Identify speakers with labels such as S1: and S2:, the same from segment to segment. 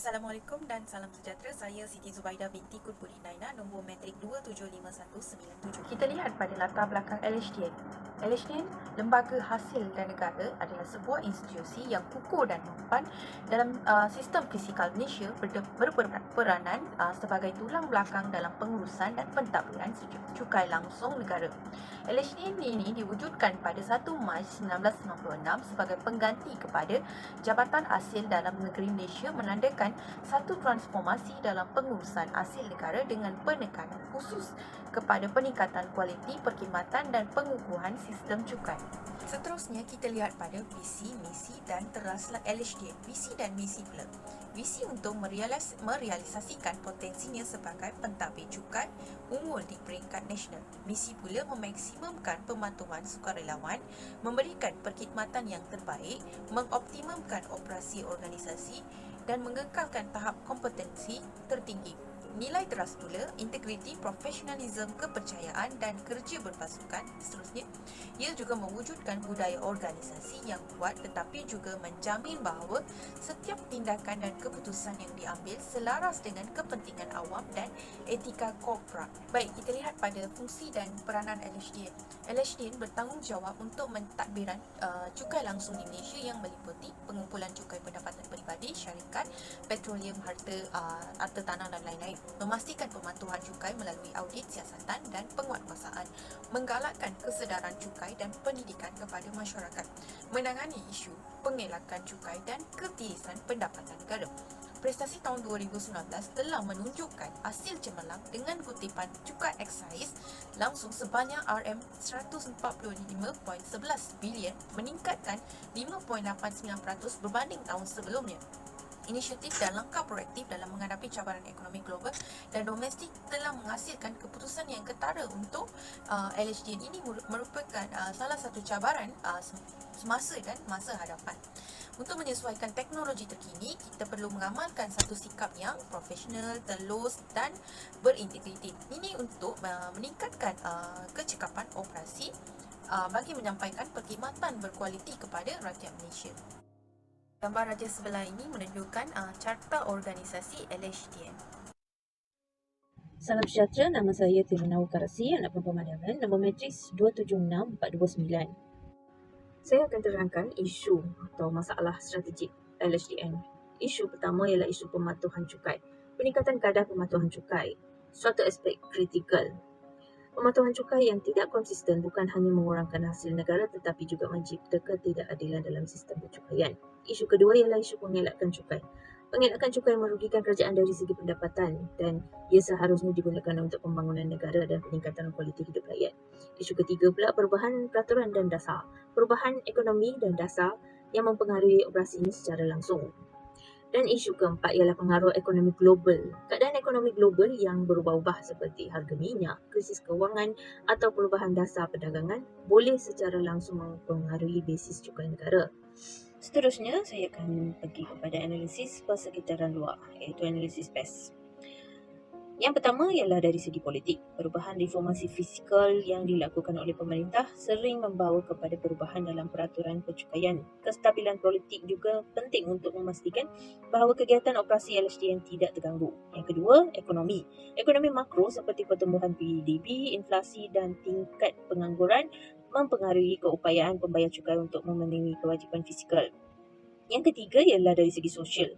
S1: Assalamualaikum dan salam sejahtera. Saya Siti Zubaidah binti Kutbudi Naina, nombor matrik 2751197. Kita lihat pada latar belakang LHDN. LHDN, Lembaga Hasil dan Negara, adalah sebuah institusi yang kukuh dan mampan dalam sistem fisikal Malaysia, berperanan sebagai tulang belakang dalam pengurusan dan pentadbiran cukai langsung negara. LHDN ini diwujudkan pada 1 Mac 1996 sebagai pengganti kepada Jabatan Hasil Dalam Negeri Malaysia, menandakan satu transformasi dalam pengurusan hasil negara dengan penekanan khusus kepada peningkatan kualiti perkhidmatan dan pengukuhan sistem cukai. Seterusnya, kita lihat pada visi, misi dan teraslah LHDN. Visi dan misi pula. Visi untuk merealisasikan potensinya sebagai pentadbir cukai unggul di peringkat nasional. Misi pula memaksimumkan pematuhan sukarelawan, memberikan perkhidmatan yang terbaik, mengoptimumkan operasi organisasi dan mengekalkan tahap kompetensi tertinggi. Nilai teras pula, integriti, profesionalisme, kepercayaan dan kerja berpasukan. Seterusnya, ia juga mewujudkan budaya organisasi yang kuat tetapi juga menjamin bahawa setiap tindakan dan keputusan yang diambil selaras dengan kepentingan awam dan etika korporat. Baik, kita lihat pada fungsi dan peranan LHDN. LHDN bertanggungjawab untuk mentadbiran cukai langsung di Malaysia yang meliputi pengumpulan cukai pendapatan peribadi, syarikat, petroleum, harta tanah dan lain-lain. Memastikan pematuhan cukai melalui audit siasatan dan penguatkuasaan, menggalakkan kesedaran cukai dan pendidikan kepada masyarakat, menangani isu pengelakan cukai dan ketirisan pendapatan negara. Prestasi tahun 2019 telah menunjukkan hasil cemerlang dengan kutipan cukai eksais langsung sebanyak RM145.11 bilion, meningkatkan 5.89% berbanding tahun sebelumnya. Inisiatif dan langkah proaktif dalam menghadapi cabaran ekonomi global dan domestik telah menghasilkan keputusan yang ketara untuk LHDN ini merupakan salah satu cabaran semasa dan masa hadapan. Untuk menyesuaikan teknologi terkini, kita perlu mengamalkan satu sikap yang profesional, telus dan berintegriti. Ini untuk meningkatkan kecekapan operasi bagi menyampaikan perkhidmatan berkualiti kepada rakyat Malaysia. Gambar raja sebelah ini menunjukkan carta organisasi LHDN.
S2: Salam sejahtera, nama saya Tiruna Karasi, anak perempuan Madaman, nombor matris 276429. Saya akan terangkan isu atau masalah strategik LHDN. Isu pertama ialah isu pematuhan cukai. Peningkatan kadar pematuhan cukai, suatu aspek kritikal. Pematuhan cukai yang tidak konsisten bukan hanya mengurangkan hasil negara tetapi juga mencipta ketidakadilan dalam sistem percukaian. Isu kedua ialah isu pengelakan cukai. Pengelakan cukai merugikan kerajaan dari segi pendapatan dan ia seharusnya digunakan untuk pembangunan negara dan peningkatan kualiti hidup rakyat. Isu ketiga pula perubahan peraturan dan dasar. Perubahan ekonomi dan dasar yang mempengaruhi operasi ini secara langsung. Dan isu keempat ialah pengaruh ekonomi global. Keadaan ekonomi global yang berubah-ubah seperti harga minyak, krisis kewangan atau perubahan dasar perdagangan boleh secara langsung mempengaruhi basis cukai negara. Seterusnya, saya akan pergi kepada analisis persekitaran luar, iaitu analisis PES. Yang pertama ialah dari segi politik. Perubahan reformasi fiskal yang dilakukan oleh pemerintah sering membawa kepada perubahan dalam peraturan percukaian. Kestabilan politik juga penting untuk memastikan bahawa kegiatan operasi LHDN tidak terganggu. Yang kedua, ekonomi. Ekonomi makro seperti pertumbuhan PDB, inflasi dan tingkat pengangguran mempengaruhi keupayaan pembayar cukai untuk memenuhi kewajipan fiskal. Yang ketiga ialah dari segi sosial.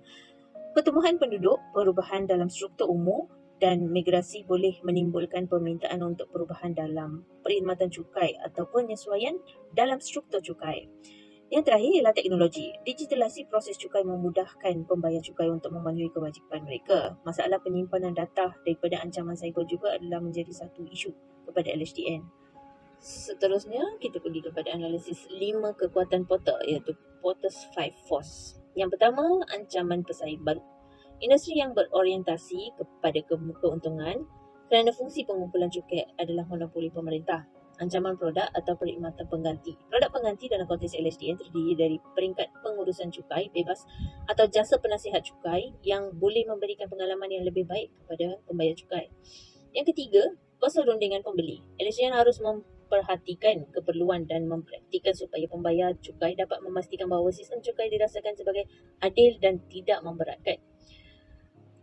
S2: Pertumbuhan penduduk, perubahan dalam struktur umur dan migrasi boleh menimbulkan permintaan untuk perubahan dalam perkhidmatan cukai atau penyesuaian dalam struktur cukai. Yang terakhir ialah teknologi. Digitalisasi proses cukai memudahkan pembayar cukai untuk memenuhi kewajipan mereka. Masalah penyimpanan data daripada ancaman cyber juga adalah menjadi satu isu kepada LHDN. Seterusnya, kita pergi kepada analisis 5 kekuatan portal, iaitu Porter's 5 Force. Yang pertama, ancaman pesaing baru. Industri yang berorientasi kepada keuntungan kerana fungsi pengumpulan cukai adalah monopoli pemerintah. Ancaman produk atau perkhidmatan pengganti. Produk pengganti dalam konteks LHDN terdiri dari peringkat pengurusan cukai bebas atau jasa penasihat cukai yang boleh memberikan pengalaman yang lebih baik kepada pembayar cukai. Yang ketiga, persarundingan pembeli. LHDN harus memperhatikan keperluan dan mempraktikkan supaya pembayar cukai dapat memastikan bahawa sistem cukai dirasakan sebagai adil dan tidak memberatkan.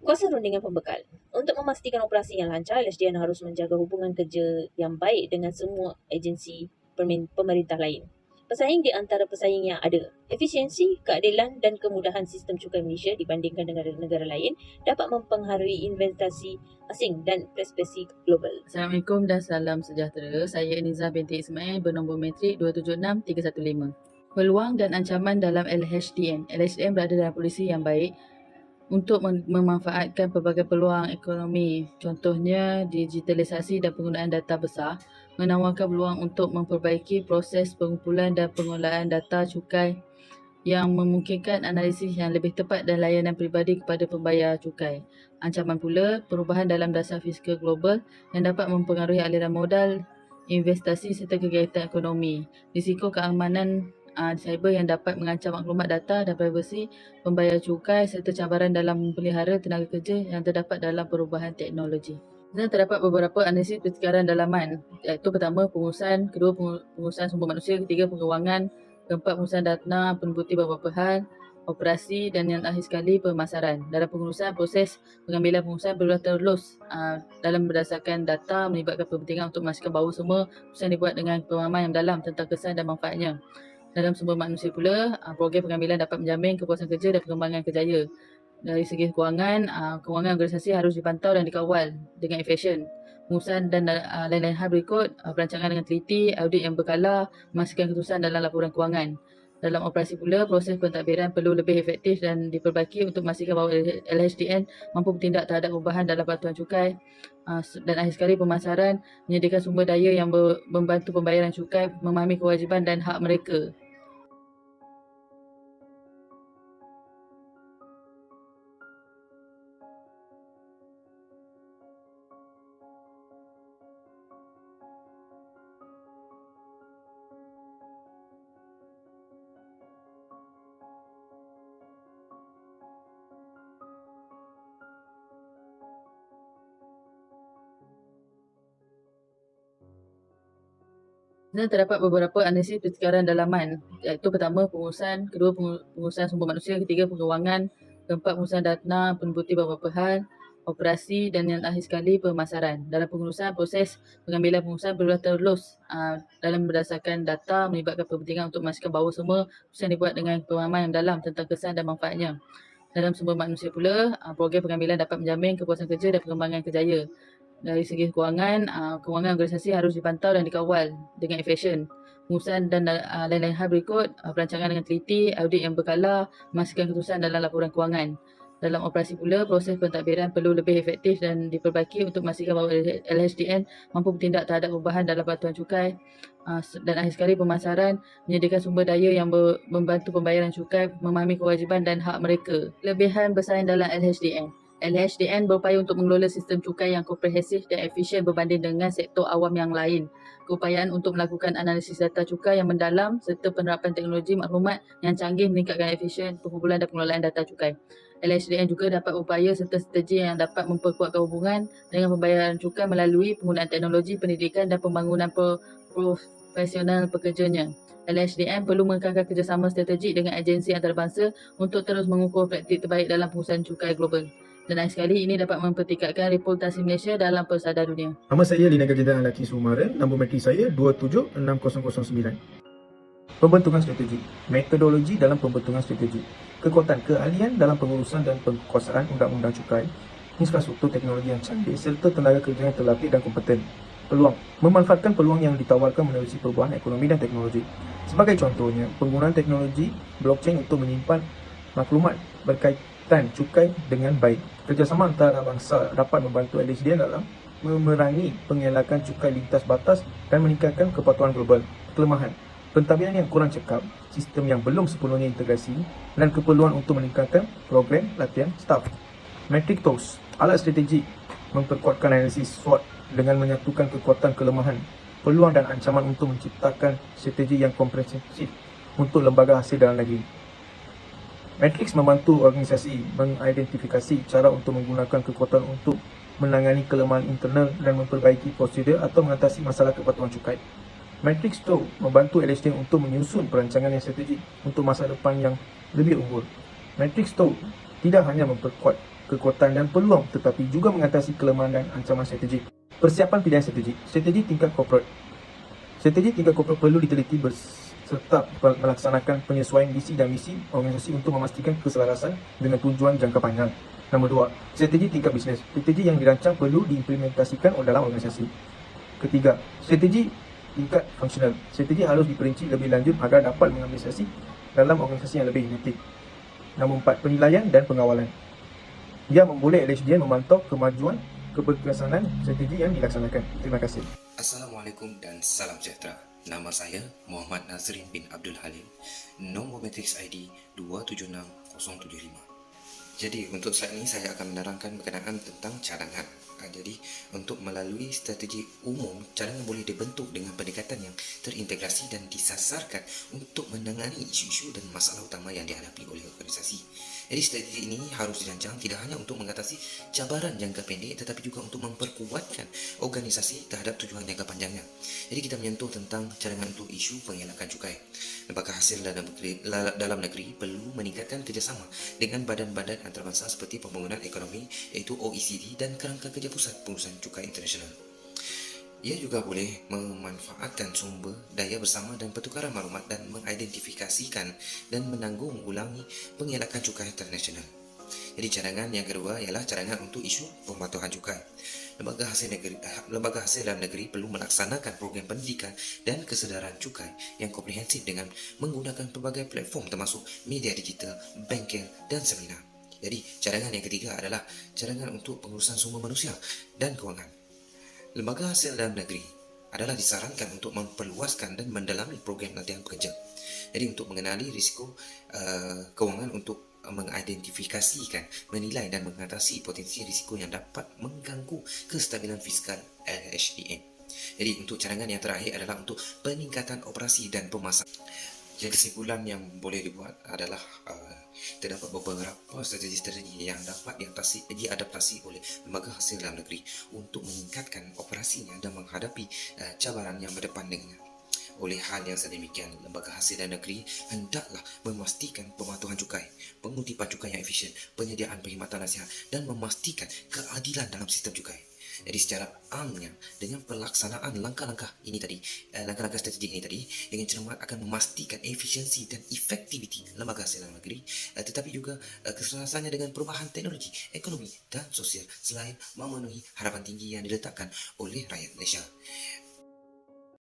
S2: Kuasa rundingan pembekal. Untuk memastikan operasi yang lancar, LHDN harus menjaga hubungan kerja yang baik dengan semua agensi pemerintah lain. Pesaing di antara pesaing yang ada. Efisiensi, keadilan dan kemudahan sistem cukai Malaysia dibandingkan negara-negara lain dapat mempengaruhi investasi asing dan perspektif global.
S3: Assalamualaikum dan salam sejahtera. Saya Niza binti Ismail bernombor metrik 276315. Peluang dan ancaman dalam LHDN. LHDN berada dalam posisi yang baik untuk memanfaatkan pelbagai peluang ekonomi. Contohnya, digitalisasi dan penggunaan data besar menawarkan peluang untuk memperbaiki proses pengumpulan dan pengolahan data cukai yang memungkinkan analisis yang lebih tepat dan layanan peribadi kepada pembayar cukai. Ancaman pula, perubahan dalam dasar fiskal global yang dapat mempengaruhi aliran modal, investasi serta kegiatan ekonomi. Risiko keamanan cyber yang dapat mengancam maklumat data dan privasi pembayar cukai serta cabaran dalam memelihara tenaga kerja yang terdapat dalam perubahan teknologi. Dan terdapat beberapa analisis pertukaran dalaman, iaitu pertama pengurusan, kedua pengurusan sumber manusia, ketiga pengewangan, keempat pengurusan dana, penbukti beberapa hal, operasi dan yang akhir sekali pemasaran. Dalam pengurusan, proses pengambilan pengurusan perlu terus dalam berdasarkan data melibatkan kepentingan untuk memastikan bahawa semua pengurusan dibuat dengan pemahaman yang dalam tentang kesan dan manfaatnya. Dalam sumber manusia pula, program pengambilan dapat menjamin kepuasan kerja dan pengembangan kerjaya. Dari segi kewangan, kewangan organisasi harus dipantau dan dikawal dengan efisien. Pengurusan dan lain-lain hal berikut, perancangan dengan teliti, audit yang berkala, memastikan keputusan dalam laporan kewangan. Dalam operasi pula, proses pentadbiran perlu lebih efektif dan diperbaiki untuk memastikan bahawa LHDN mampu bertindak terhadap perubahan dalam patuan cukai. Dan akhir sekali pemasaran, menyediakan sumber daya yang membantu pembayaran cukai, memahami kewajipan dan hak mereka. Dan terdapat beberapa analisis pertukaran dalaman, iaitu pertama pengurusan, kedua pengurusan sumber manusia, ketiga pengewangan, keempat pengurusan dana, penbukti beberapa hal, operasi dan yang akhir sekali pemasaran. Dalam pengurusan, proses pengambilan pengurusan perlu terus dalam berdasarkan data melibatkan kepentingan untuk memastikan bahawa semua pengurusan dibuat dengan pemahaman yang dalam tentang kesan dan manfaatnya. Dalam sumber manusia pula, program pengambilan dapat menjamin kepuasan kerja dan pengembangan kerjaya. Dari segi kewangan, kewangan organisasi harus dipantau dan dikawal dengan efisien. Pengurusan dan lain-lain hal berikut, perancangan dengan teliti, audit yang berkala, memastikan keputusan dalam laporan kewangan. Dalam operasi pula, proses pentadbiran perlu lebih efektif dan diperbaiki untuk memastikan bahawa LHDN mampu bertindak terhadap perubahan dalam patuan cukai. Dan akhir sekali pemasaran, menyediakan sumber daya yang membantu pembayaran cukai, memahami kewajipan dan hak mereka. Kelebihan bersaing dalam LHDN. LHDN berupaya untuk mengelola sistem cukai yang komprehensif dan efisien berbanding dengan sektor awam yang lain. Keupayaan untuk melakukan analisis data cukai yang mendalam serta penerapan teknologi maklumat yang canggih meningkatkan efisien pengumpulan dan pengelolaan data cukai. LHDN juga dapat berupaya serta strategi yang dapat memperkuatkan hubungan dengan pembayaran cukai melalui penggunaan teknologi, pendidikan dan pembangunan profesional pekerjanya. LHDN perlu mengekalkan kerjasama strategik dengan agensi antarabangsa untuk terus mengukur praktik terbaik dalam pengurusan cukai global. Dan akhir sekali ini dapat mempertingkatkan reputasi Malaysia dalam persada dunia.
S4: Nama saya Linaga Jenderal Laki Sumaren, nombor metrik saya 276009. Pembentukan strategi, metodologi dalam pembentukan strategi, kekuatan keahlian dalam pengurusan dan penguasaan undang-undang cukai, infrastruktur teknologi yang canggih serta tenaga kerja yang terlatih dan kompeten. Peluang, memanfaatkan peluang yang ditawarkan menerusi perubahan ekonomi dan teknologi. Sebagai contohnya, penggunaan teknologi blockchain untuk menyimpan maklumat berkaitan cukai dengan baik. Kerjasama antarabangsa dapat membantu LHDN dalam memerangi pengelakan cukai lintas batas dan meningkatkan kepatuhan global. Kelemahan, pentadbiran yang kurang cekap, sistem yang belum sepenuhnya integrasi dan keperluan untuk meningkatkan program latihan staf. Metrik TOS, alat strategi memperkuatkan analisis SWOT dengan menyatukan kekuatan kelemahan, peluang dan ancaman untuk menciptakan strategi yang komprehensif untuk lembaga hasil dalam negeri. Matrix membantu organisasi mengidentifikasi cara untuk menggunakan kekuatan untuk menangani kelemahan internal dan memperbaiki prosedur atau mengatasi masalah kepatuhan cukai. Matrix 2 membantu LHDN untuk menyusun perancangan yang strategik untuk masa depan yang lebih unggul. Matrix 2 tidak hanya memperkuat kekuatan dan peluang tetapi juga mengatasi kelemahan dan ancaman strategik. Persiapan pilihan strategik. Strategi tingkat korporat. Strategi tingkat korporat perlu diteliti serta melaksanakan penyesuaian visi dan misi organisasi untuk memastikan keselarasan dengan tujuan jangka panjang. Nombor 2, strategi tingkat bisnes. Strategi yang dirancang perlu diimplementasikan dalam organisasi. Ketiga, strategi tingkat fungsional. Strategi harus diperinci lebih lanjut agar dapat mengambil sesi dalam organisasi yang lebih efektif. Nombor 4, penilaian dan pengawalan. Ia memboleh LHDN memantau kemajuan keberkesanan strategi yang dilaksanakan. Terima kasih.
S5: Assalamualaikum dan salam sejahtera. Nama saya Muhammad Nazrin bin Abdul Halim. Nombor matriks ID 276075. Jadi untuk saat ini saya akan menerangkan berkenaan tentang cadangan. Jadi untuk melalui strategi umum, cadangan boleh dibentuk dengan pendekatan yang terintegrasi dan disasarkan untuk menangani isu-isu dan masalah utama yang dihadapi oleh organisasi. Jadi strategi ini harus dirancang tidak hanya untuk mengatasi cabaran jangka pendek tetapi juga untuk memperkuatkan organisasi terhadap tujuan jangka panjangnya. Jadi kita menyentuh tentang cadangan untuk isu pengelakan cukai. Lembaga hasil dalam negeri perlu meningkatkan kerjasama dengan badan-badan antarabangsa seperti Pembangunan Ekonomi iaitu OECD dan Kerangka Kerja Pusat Pengurusan Cukai Internasional. Ia juga boleh memanfaatkan sumber daya bersama dan pertukaran maklumat dan mengidentifikasikan dan menanggungulangi pengelakan cukai internasional. Jadi cadangan yang kedua ialah cadangan untuk isu pematuhan cukai. Lembaga hasil dalam negeri perlu melaksanakan program pendidikan dan kesedaran cukai yang komprehensif dengan menggunakan pelbagai platform termasuk media digital, bengkel dan seminar. Jadi cadangan yang ketiga adalah cadangan untuk pengurusan sumber manusia dan kewangan. Lembaga hasil dalam negeri adalah disarankan untuk memperluaskan dan mendalami program latihan pekerja. Jadi untuk mengenali risiko kewangan untuk mengidentifikasikan, menilai dan mengatasi potensi risiko yang dapat mengganggu kestabilan fiskal LHDN. Jadi untuk cadangan yang terakhir adalah untuk peningkatan operasi dan pemasaran. Jadi kesimpulan yang boleh dibuat adalah terdapat beberapa strategi-strategi yang dapat diadaptasi oleh lembaga hasil dalam negeri untuk meningkatkan operasinya dan menghadapi cabaran yang berdepan dengannya. Oleh hal yang sedemikian, lembaga hasil dalam negeri hendaklah memastikan pematuhan cukai, pengutipan cukai yang efisien, penyediaan perkhidmatan nasihat dan memastikan keadilan dalam sistem cukai. Jadi secara amnya dengan pelaksanaan langkah-langkah strategi ini tadi dengan cermat akan memastikan efisiensi dan efektiviti lembaga hasil dalam negeri, tetapi juga keselarasannya dengan perubahan teknologi, ekonomi dan sosial selain memenuhi harapan tinggi yang diletakkan oleh rakyat Malaysia.